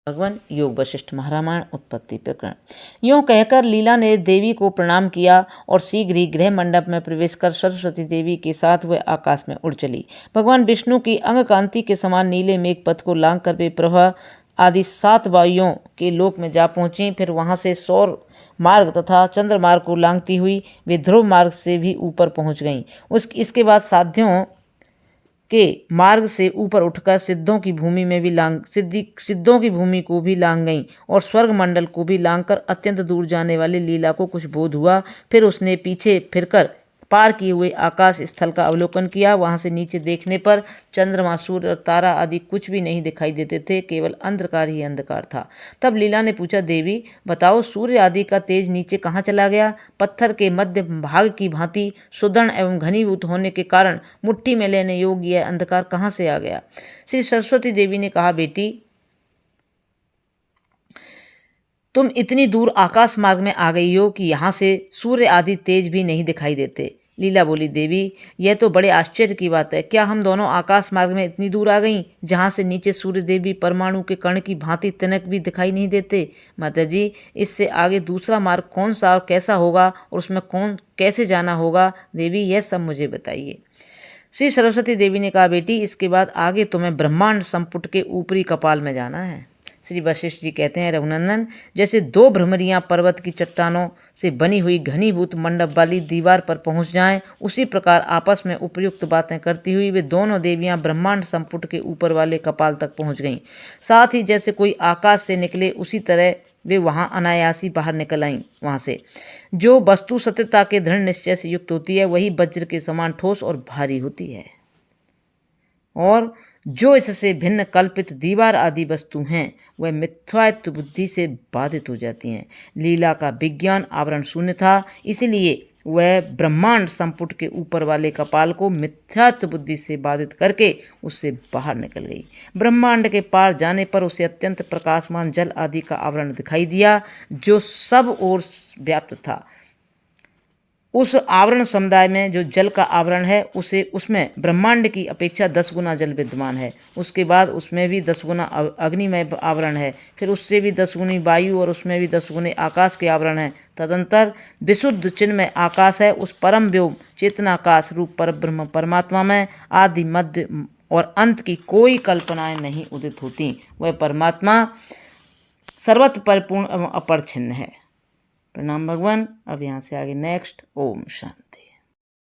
भगवान योग वशिष्ठ महारामायण उत्पत्ति प्रकरण। यूं कहकर लीला ने देवी को प्रणाम किया और शीघ्र ही गृह मंडप में प्रवेश कर सरस्वती देवी के साथ वह आकाश में उड़ चली। भगवान विष्णु की अंग कांति के समान नीले मेघ पथ को लांघ कर वे प्रभा आदि 7 वायुओं के लोक में जा पहुंची। फिर वहां से सौर मार्ग तथा चंद्र मार्ग को लांघती हुई वे ध्रुव मार्ग से भी ऊपर पहुंच गईं। इसके बाद साध्यों के मार्ग से ऊपर उठकर सिद्धों की भूमि में भी सिद्धों की भूमि को भी लांघ गईं और स्वर्ग मंडल को भी लांघकर अत्यंत दूर जाने वाली लीला को कुछ बोध हुआ। फिर उसने पीछे फिरकर पार किए हुए आकाश स्थल का अवलोकन किया। वहां से नीचे देखने पर चंद्रमा, सूर्य और तारा आदि कुछ भी नहीं दिखाई देते थे, केवल अंधकार ही अंधकार था। तब लीला ने पूछा, देवी बताओ, सूर्य आदि का तेज नीचे कहाँ चला गया? पत्थर के मध्य भाग की भांति सुदृढ़ एवं घनीभूत होने के कारण मुट्ठी में लेने योग्य यह अंधकार कहाँ से आ गया? श्री सरस्वती देवी ने कहा, बेटी, तुम इतनी दूर आकाश मार्ग में आ गई हो कि यहाँ से सूर्य आदि तेज भी नहीं दिखाई देते। लीला बोली, देवी, यह तो बड़े आश्चर्य की बात है। क्या हम दोनों आकाश मार्ग में इतनी दूर आ गईं जहाँ से नीचे सूर्य देव भी परमाणु के कण की भांति तनक भी दिखाई नहीं देते? माता जी, इससे आगे दूसरा मार्ग कौन सा और कैसा होगा और उसमें कौन कैसे जाना होगा? देवी, यह सब मुझे बताइए। श्री सरस्वती देवी ने कहा, बेटी, इसके बाद आगे तुम्हें ब्रह्मांड संपुट के ऊपरी कपाल में जाना है। श्री वशिष्ठ जी कहते हैं, रघुनंदन, जैसे 2 भ्रमरियां पर्वत की चट्टानों से बनी हुई घनीभूत मंडप वाली दीवार पर पहुंच जाएं, उसी प्रकार आपस में उपयुक्त बातें करती हुई वे दोनों देवियां ब्रह्मांड संपुट के ऊपर वाले कपाल तक पहुंच गईं। साथ ही जैसे कोई आकाश से निकले उसी तरह वे वहां अनायासी बाहर निकल आईं। वहां से जो वस्तु सत्यता के दृढ़ निश्चय से युक्त होती है वही वज्र के समान ठोस और भारी होती है, और जो इससे भिन्न कल्पित दीवार आदि वस्तु हैं वह मिथ्यात्व बुद्धि से बाधित हो जाती हैं। लीला का विज्ञान आवरण शून्य था, इसलिए वह ब्रह्मांड संपुट के ऊपर वाले कपाल को मिथ्यात्व बुद्धि से बाधित करके उससे बाहर निकल गई। ब्रह्मांड के पार जाने पर उसे अत्यंत प्रकाशमान जल आदि का आवरण दिखाई दिया जो सब ओर व्याप्त था। उस आवरण समुदाय में जो जल का आवरण है उसमें ब्रह्मांड की अपेक्षा 10 गुना जल विद्यमान है। उसके बाद उसमें भी 10 गुना अग्निमय आवरण है, फिर उससे भी 10 गुनी वायु और उसमें भी 10 गुने आकाश के आवरण है। तदंतर विशुद्ध चिन्मय आकाश है। उस परम व्योम चेतनाकाश रूप परब्रह्म परमात्मा में आदि मध्य और अंत की कोई कल्पनाएं नहीं उदित होती। वह परमात्मा सर्वत्र परिपूर्ण एवं अपरिच्छिन्न है। प्रणाम भगवान। अब यहाँ से आगे नेक्स्ट। ओम शांति।